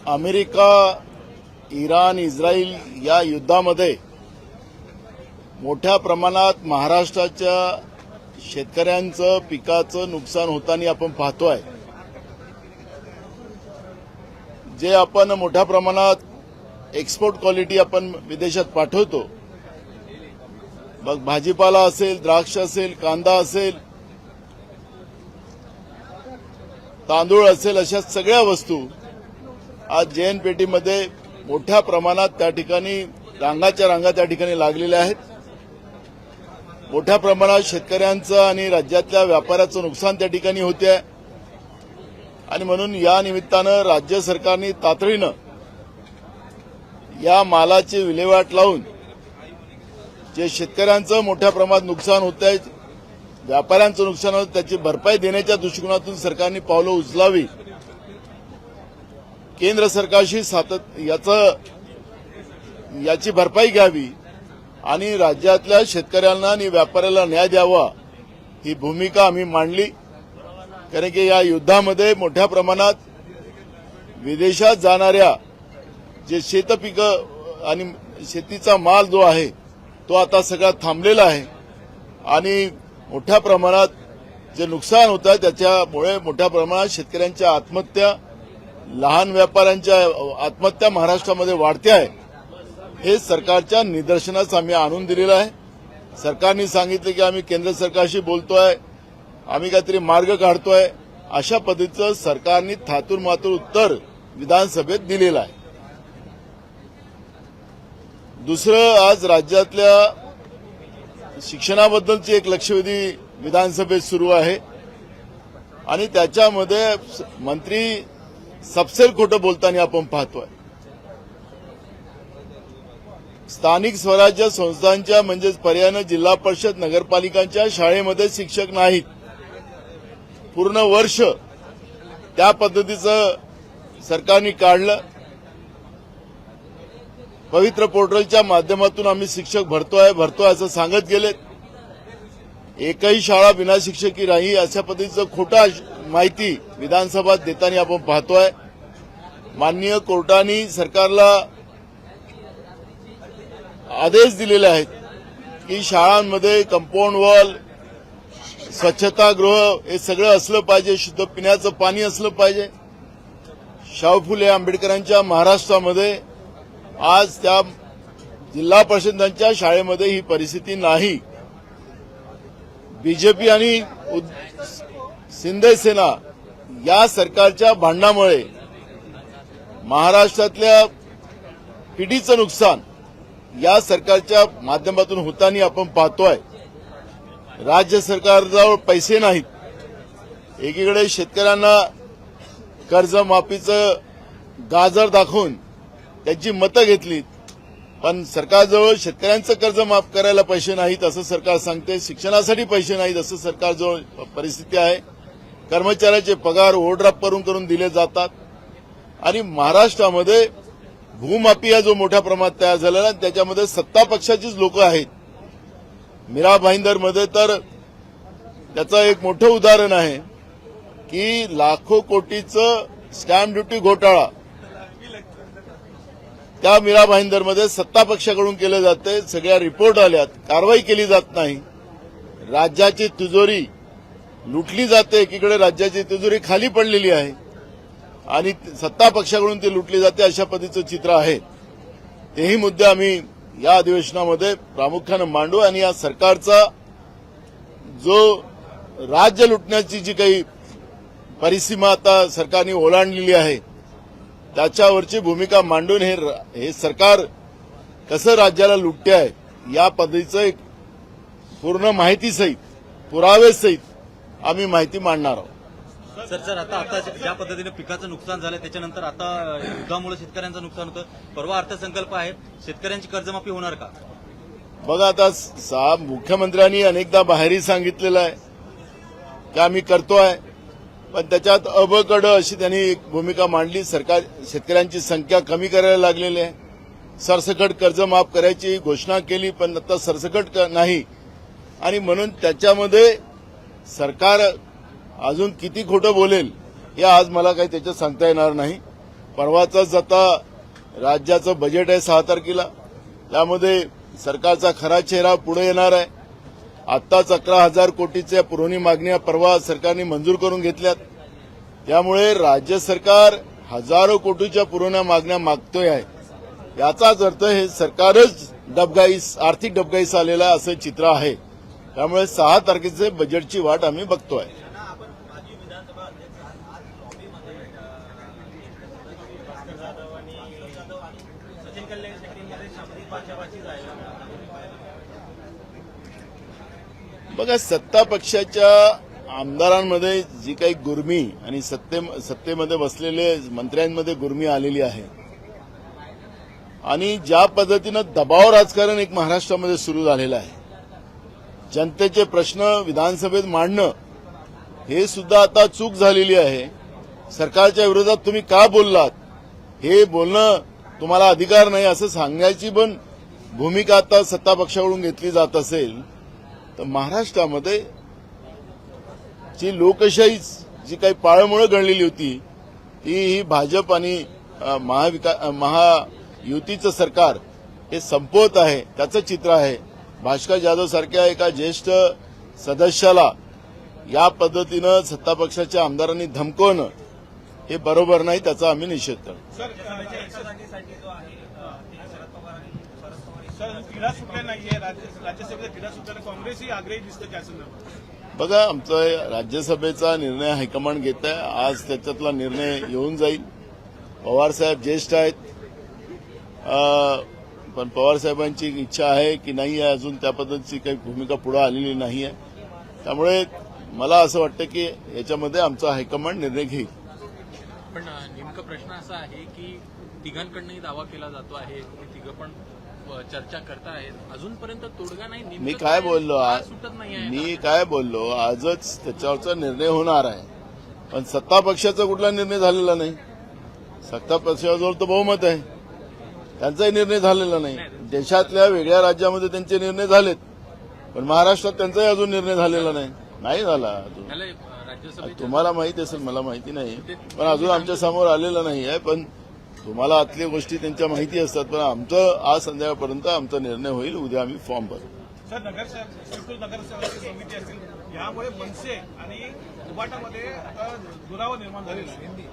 America, Iran, Israel या युद्धामध्ये मोठ्या प्रमाणात महाराष्ट्राच्या शेतकऱ्यांचं पिकाचं नुकसान होताना आपण पाहतोय। जे आपण मोठ्या प्रमाणात एक्सपोर्ट क्वालिटी आपण विदेशात पाठवतो, मग भाजीपाला असेल, द्राक्ष असेल, कांदा असेल, तांदूळ असेल, अशा सगळ्या वस्तू आज जेएनपीटीमध्ये मोठ्या प्रमाणात त्या ठिकाणी रांगाच्या रांगा त्या ठिकाणी लागलेल्या आहेत। मोठ्या प्रमाणात शेतकऱ्यांचं आणि राज्यातल्या व्यापाराचं नुकसान त्या ठिकाणी होते आहे आणि म्हणून या निमित्तानं राज्य सरकारने तातडीनं या मालाची विल्हेवाट लावून जे शेतकऱ्यांचं मोठ्या प्रमाणात नुकसान होत आहे, व्यापाऱ्यांचं नुकसान होतं, त्याची भरपाई देण्याच्या दृष्टिकोनातून सरकारने पावलं उचलावी। केंद्र सरकारशी याची भरपाई घ्यावी आणि राज्यातल्या शेतकऱ्यांना आणि व्यापाऱ्याला न्याय द्यावा, ही भूमिका आम्ही मांडली। कारण की या युद्धामध्ये मोठ्या प्रमाणात विदेशात जाणाऱ्या जे शेतपिकं आणि शेतीचा माल जो आहे तो आता सगळा थांबलेला आहे आणि मोठ्या प्रमाणात जे नुकसान होतं त्याच्यामुळे मोठ्या प्रमाणात शेतकऱ्यांच्या आत्महत्या, लहान व्यापाऱ्यांच्या आत्महत्या महाराष्ट्रामध्ये वाढते आहे। हे सरकारच्या निदर्शनास आम्ही आणून दिलेलं आहे। सरकारने सांगितले की आम्ही केंद्र सरकारशी बोलतोय, आम्ही काहीतरी मार्ग काढतोय, अशा पद्धतीचं सरकारने थातूर मातूर उत्तर विधानसभेत दिलेलं आहे। दुसरं, आज राज्यातल्या शिक्षणाबद्दलची एक लक्षवेधी विधानसभेत सुरू आहे आणि त्याच्यामध्ये मंत्री सपशेल खोटं बोलताना आपण पाहतोय। स्थानिक स्वराज्य संस्थांच्या म्हणजेच पर्यायानं जिल्हा परिषद नगरपालिकांच्या शाळेमध्ये शिक्षक नाहीत। पूर्ण वर्ष त्या पद्धतीचं सरकारने काढलं। पवित्र पोर्टलच्या माध्यमातून आम्ही शिक्षक भरतोय असं सांगत गेले। एकही शाळा बिना शिक्षकी नाही अशा पद्धतीचं खोटा माहिती विधानसभेत देताना आपण पाहतोय। माननीय कोर्टाने सरकारला आदेश दिलेले आहेत की शाळांमध्ये कंपाऊंड वॉल, स्वच्छतागृह हे सगळं असलं पाहिजे, शुद्ध पिण्याचं पाणी असलं पाहिजे। शाहू फुले आंबेडकरांच्या महाराष्ट्रामध्ये आज त्या जिल्हा परिषदांच्या शाळेमध्ये ही परिस्थिती नाही। बीजेपी आणि शिंदे सेना या सरकारच्या भांडणामुळे महाराष्ट्रातल्या पिढीचं नुकसान या सरकारच्या माध्यमातून होताना आपण पाहतोय। राज्य सरकारजवळ पैसे नाहीत। एकीकडे शेतकऱ्यांना कर्जमाफीचं गाजर दाखवून त्यांची मतं घेतली, पण सरकारजवळ शेतकऱ्यांचं कर्ज माफ करायला पैसे नाहीत असं सरकार सांगते, शिक्षणासाठी पैसे नाहीत असं सरकारजवळ परिस्थिती आहे। कर्मचाऱ्याचे पगार ओव्हरड्राफ्ट करून दिले जातात आणि महाराष्ट्रामध्ये भूमाफिया जो मोठ्या प्रमाणात तयार झालेला आहे त्याच्यामध्ये सत्ता पक्षाचीच लोक आहेत। मीरा भाईंदरमध्ये तर त्याचं एक मोठं उदाहरण आहे की लाखो कोटीचं स्टॅम्प ड्युटी घोटाळा त्या मीरा भाईंदरमध्ये सत्ता पक्षाकडून केलं जाते। सगळ्या रिपोर्ट आल्यात, कारवाई केली जात नाही। राज्याची तिजोरी लुटली जाते, एकीकडे राज्याची तिजोरी खाली पडलेली आहे आणि सत्ता पक्षाकडून ती लुटली जाते, अशा पद्धतीचं चित्र आहे। तेही मुद्दे आम्ही या अधिवेशनामध्ये प्रामुख्यानं मांडू आणि या सरकारचा जो राज्य लुटण्याची जी काही परिसीमा आता सरकारने ओलांडलेली आहे त्याच्यावरची भूमिका मांडून हे सरकार कसं राज्याला लुटते आहे या पद्धतीचं एक पूर्ण माहितीसहित, पुरावेसहित आम्ही माहिती मांडणार आहोत। सर आता ज्या पद्धतीने पिकाचं नुकसान झालं त्याच्यानंतर आता युद्धामुळे शेतकऱ्यांचं नुकसान होतं, परवा अर्थसंकल्प आहे, शेतकऱ्यांची कर्जमाफी होणार का? बघा, आता मुख्यमंत्र्यांनी अनेकदा बाहेरही सांगितलेलं आहे की आम्ही करतोय, पण त्याच्यात अबकड अशी त्यांनी एक भूमिका मांडली। सरकार शेतकऱ्यांची संख्या कमी करायला लागलेली आहे, सरसकट कर्ज माफ करायची घोषणा केली, पण आता सरसकट नाही आणि म्हणून त्याच्यामध्ये सरकार अजून किती खोटं बोलेल हे आज मला काही त्याच्यात सांगता येणार नाही। परवाचाच आता राज्याचं बजेट आहे 6 तारखेला. त्यामध्ये सरकारचा खरा चेहरा पुढे येणार आहे. आत्ताच 11,000 कोटीच्या पुरवणी मागण्या परवा सरकारने मंजूर करून घेतल्यात. त्यामुळे राज्य सरकार हजारो कोटीच्या पुरवण्या मागण्या मागतोय आहे. याचाच अर्थ हे सरकारच आर्थिक डबघाईस आलेलं आहे असं चित्र आहे. त्यामुळे 6 तारखेचे बजेटची वाट आम्ही बघतोय. बघा, सत्ता पक्षाच्या आमदारांमध्ये जी काही गुरमी आणि सत्तेमध्ये बसलेले मंत्र्यांमध्ये गुरमी आलेली आहे आणि ज्या पद्धतीनं दबाव राजकारण एक महाराष्ट्रामध्ये सुरू झालेलं आहे, जनतेचे प्रश्न विधानसभेत मांडणं हे सुद्धा आता चूक झालेली आहे. सरकारच्या विरोधात तुम्ही का बोललात, हे बोलणं तुम्हाला अधिकार नाही असं सांगण्याची पण भूमिका आता सत्ता पक्षाकडून घेतली जात असेल तर महाराष्ट्रामध्ये जी लोकशाही जी काही पाळंमुळं गणलेली होती ही भाजप आणि महायुतीचं सरकार हे संपवत आहे, त्याचं चित्र आहे. भास्कर जाधव सारख्या एका ज्येष्ठ सदस्याला या पद्धतीनं सत्ता पक्षाच्या आमदारांनी धमकवणं हे बरोबर नाही, त्याचा आम्ही निषेध करतो. तिढा सुटला नाहीये राज्यसभेत, तिढा सुटल्याने काँग्रेसही आग्रही दिसतं त्या संदर्भात. बघा, आमचा राज्यसभेचा निर्णय हायकमांड घेत आहे. आज त्याच्यातला निर्णय येऊन जाईल. पवारसाहेब ज्येष्ठ आहेत, पण पवारसाहेबांची इच्छा आहे की नाही आहे अजून त्या पद्धतीची काही भूमिका पुढे आलेली नाही आहे. त्यामुळे मला असं वाटतं की याच्यामध्ये आमचा हायकमांड निर्णय घेईल. पण नेमका प्रश्न असा आहे की तिघांकडनंही दावा केला जातो आहे, तुम्ही तिघं पण चर्चा करतायत, अजूनपर्यंत तोडगा नाही. मी काय बोललो सुटत नाही. मी काय बोललो, आजच त्याच्यावरचा निर्णय होणार आहे. पण सत्ता पक्षाचा कुठला निर्णय झालेला नाही. सत्ता पक्षाजवळ तर बहुमत आहे, त्यांचाही निर्णय झालेला नाही. देशातल्या वेगळ्या राज्यामध्ये त्यांचे निर्णय झालेत, पण महाराष्ट्रात त्यांचाही अजून निर्णय झालेला नाही झाला अजून. तुम्हाला माहिती असेल, मला माहिती नाही, पण अजून आमच्या समोर आलेलं नाही आहे. पण तुम्हाला आतल्या गोष्टी त्यांच्या माहिती असतात. पण आमचं आज संध्याकाळपर्यंत आमचा निर्णय होईल. उद्या आम्ही फॉर्म भरू. सर, नगरसेवकांची समिती असेल, यामुळे मनसे आणि उबाटामध्ये आता दुरावा निर्माण झालेला आहे.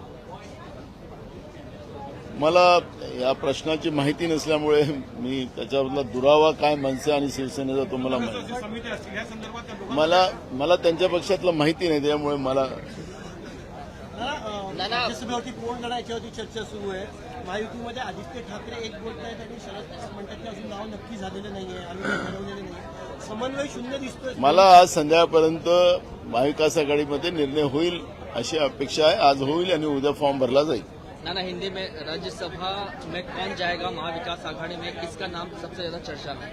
मला या प्रश्नाची माहिती नसल्यामुळे मी त्याच्याबद्दल दुरावा काय मनसे आणि शिवसेनेचा तुम्हाला माहिती, समिती असतील या संदर्भात मला त्यांच्या पक्षातलं माहिती नाही. त्यामुळे मला राज्यसभेवरती कोण लढा याच्यावरती चर्चा सुरू आहे. महायुतीमध्ये आदित्य ठाकरे एक बोलतायत आणि शरद पवार म्हणतात की अजून नाव नक्की झालेलं नाहीये, आम्ही ठरवलेलं नाही, समन्वय शून्य दिसतोय. मला आज संध्याकाळपर्यंत महाविकास आघाडीमध्ये निर्णय होईल अशी अपेक्षा आहे. आज होईल आणि उद्या फॉर्म भरला जाईल. नाना, हिंदी में राज्यसभा में कौन जाएगा महाविकास आघाड़ी में, किसका नाम सबसे ज्यादा चर्चा में?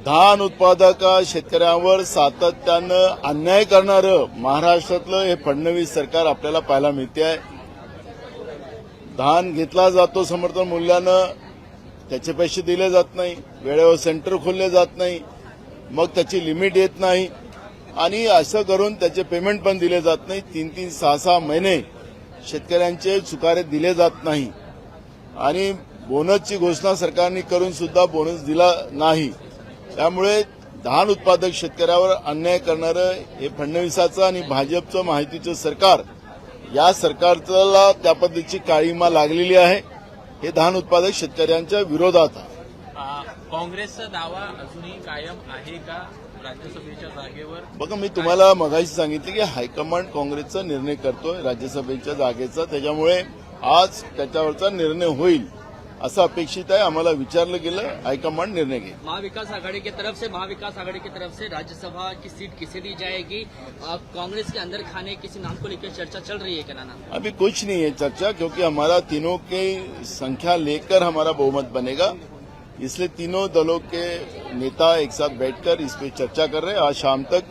धान उत्पादक शेतकऱ्यांवर सातत्यानं अन्याय करणारं महाराष्ट्रातलं हे फडणवीस सरकार आपल्याला पाहायला मिळते आहे. धान घेतला जातो समर्थन मूल्यानं, त्याचे पैसे दिले जात नाही, वेळेवर सेंटर खोलले जात नाही, मग त्याची लिमिट येत नाही आणि असं करून त्याचे पेमेंट पण दिले जात नाही. 3-3, 6-6 महिने शेतकऱ्यांचे चुकारे दिले जात नाही आणि बोनसची घोषणा सरकारने करून सुद्धा बोनस दिला नाही. त्यामुळे धान उत्पादक शेतकऱ्यावर अन्याय करणारं हे फडणवीसाचं आणि भाजपचं महायुतीचं सरकार, या सरकारला त्या पद्धतीची काळीमा लागलेली आहे. हे धान उत्पादक शेतकऱ्यांच्या विरोधात आहे. काँग्रेसचा दावा अजूनही कायम आहे का राज्यसभेच्या जागेवर? बघा, मी तुम्हाला मगाशी सांगितले की हायकमांड काँग्रेसचा निर्णय करतोय राज्यसभेच्या जागेचा. त्याच्यामुळे आज त्याच्यावरचा निर्णय होईल असं अपेक्षित आहे. आम्हाला विचारलं गेलं, हाईकमांड निर्णय घेईल. महाविकास आघाड़ी की तरफ से राज्यसभा की सीट किसे दी जाएगी? कांग्रेस के अंदर खाने किसी नाम को लेकर चर्चा चल रही है क्या नाना? अभी कुछ नहीं है चर्चा, क्योंकि हमारा तीनों की संख्या लेकर हमारा बहुमत बनेगा. इसलिए तीनों दलों के नेता एक साथ बैठकर इस पर चर्चा कर रहे हैं. आज शाम तक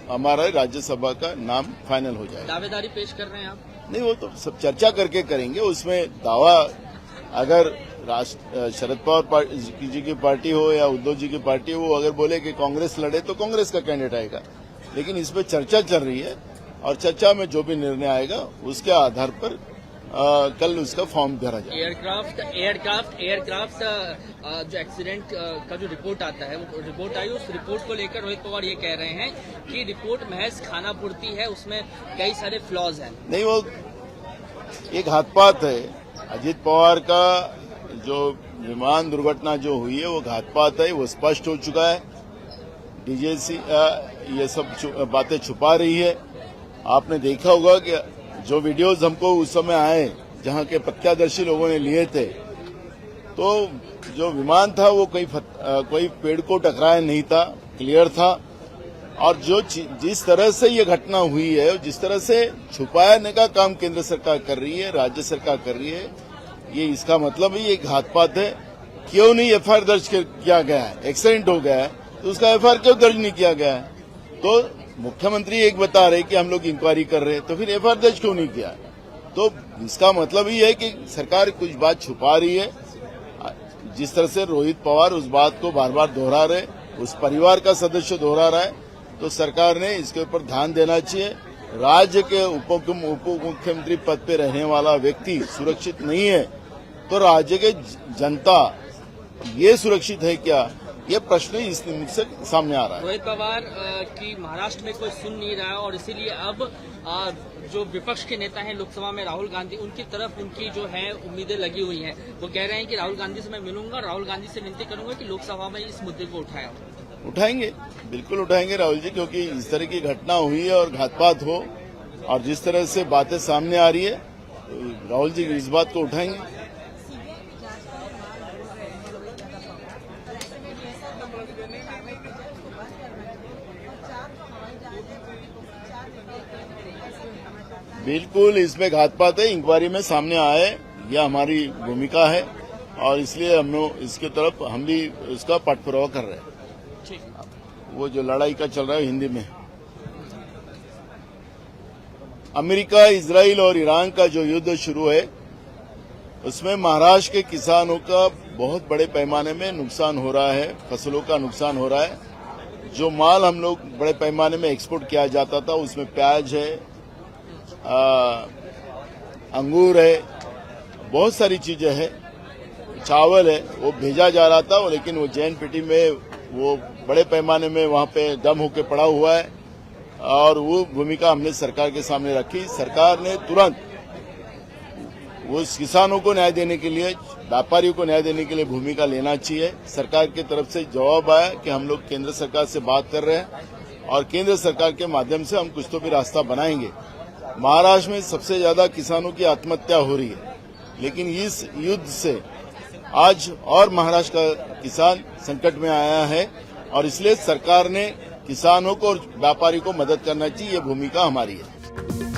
हमारा राज्यसभा का नाम फाइनल हो जाएगा. दावेदारी पेश कर रहे हैं आप? नहीं, वो तो सब चर्चा करके करेंगे. उसमें दावा अगर शरद पवार जी की पार्टी हो या उद्धव जी की पार्टी हो, वो अगर बोले कि कांग्रेस लड़े तो कांग्रेस का कैंडिडेट आएगा। लेकिन इस पर चर्चा चल रही है और चर्चा में जो भी निर्णय आएगा उसके आधार पर कल उसका फॉर्म भरा जाएगा। एयरक्राफ्ट जो एक्सीडेंट का जो रिपोर्ट आता है, वो रिपोर्ट आई, उस रिपोर्ट को लेकर रोहित पवार ये कह रहे हैं कि रिपोर्ट महज खानापूर्ति है, उसमें कई सारे फ्लॉज हैं। नहीं, वो एक घातपात है। अजित पवार का जो विमान दुर्घटना जो हुई है वो घातपात है, वो स्पष्ट हो चुका है। डीजेसी ये सब बातें छुपा रही है। आपने देखा होगा कि जो वीडियोज हमको उस समय आए जहां के प्रत्यक्षदर्शी लोगों ने लिए थे, तो जो विमान था वो कोई पेड़ को टकराया नहीं था, क्लियर था। और जिस तरह से ये घटना हुई है, जिस तरह से छुपाने का काम केंद्र सरकार कर रही है, राज्य सरकार कर रही है, ये इसका मतलब ही एक घातपात है। क्यों नहीं एफआईआर दर्ज किया गया है? एक्सीडेंट हो गया है तो उसका एफआईआर क्यों दर्ज नहीं किया गया है? तो मुख्यमंत्री एक बता रहे कि हम लोग इंक्वायरी कर रहे हैं, तो फिर एफआईआर दर्ज क्यों नहीं किया? तो इसका मतलब ही है कि सरकार कुछ बात छुपा रही है। जिस तरह से रोहित पवार उस बात को बार बार दोहरा रहे, उस परिवार का सदस्य दोहरा रहा है, तो सरकार ने इसके ऊपर ध्यान देना चाहिए। राज्य के उप मुख्यमंत्री पद पे रहने वाला व्यक्ति सुरक्षित नहीं है तो राज्य के जनता ये सुरक्षित है क्या? ये प्रश्न इस निमित्त से सामने आ रहा है। रोहित पवार की महाराष्ट्र में कोई सुन नहीं रहा है और इसीलिए अब जो विपक्ष के नेता हैं लोकसभा में राहुल गांधी, उनकी तरफ उनकी जो है उम्मीदें लगी हुई हैं। वो कह रहे हैं कि राहुल गांधी से मैं मिलूंगा, राहुल गांधी से विनती करूंगा कि लोकसभा में इस मुद्दे को उठाएंगे, बिल्कुल उठाएंगे राहुल जी, क्योंकि इस तरह की घटना हुई है और घातपात हो और जिस तरह से बातें सामने आ रही है, तो राहुल जी इस बात को उठाएंगे। बिल्कुल इसमें घातपात है, इंक्वायरी में सामने आए, यह हमारी भूमिका है और इसलिए हम लोग इसके तरफ हम भी इसका पटपुरावा कर रहे हैं। वो जो लड़ाई का चल रहा है हिंदी में, अमेरिका, इजराइल और ईरान का जो युद्ध शुरू है उसमें महाराष्ट्र के किसानों का बहुत बड़े पैमाने में नुकसान हो रहा है, फसलों का नुकसान हो रहा है। जो माल हम लोग बड़े पैमाने में एक्सपोर्ट किया जाता था, उसमें प्याज है, अंगूर है, बहुत सारी चीजें हैं, चावल है, वो भेजा जा रहा था, लेकिन वो JNPT में वो बड़े पैमाने में वहां पे दम होके पड़ा हुआ है और वो भूमिका हमने सरकार के सामने रखी। सरकार ने तुरंत उस किसानों को न्याय देने के लिए, व्यापारियों को न्याय देने के लिए भूमिका लेना चाहिए। सरकार की तरफ से जवाब आया कि हम लोग केंद्र सरकार से बात कर रहे हैं और केंद्र सरकार के माध्यम से हम कुछ तो भी रास्ता बनाएंगे। महाराष्ट्र में सबसे ज्यादा किसानों की आत्महत्या हो रही है, लेकिन इस युद्ध से आज और महाराष्ट्र का किसान संकट में आया है और इसलिए सरकार ने किसानों को और व्यापारी को मदद करना चाहिए, ये भूमिका हमारी है।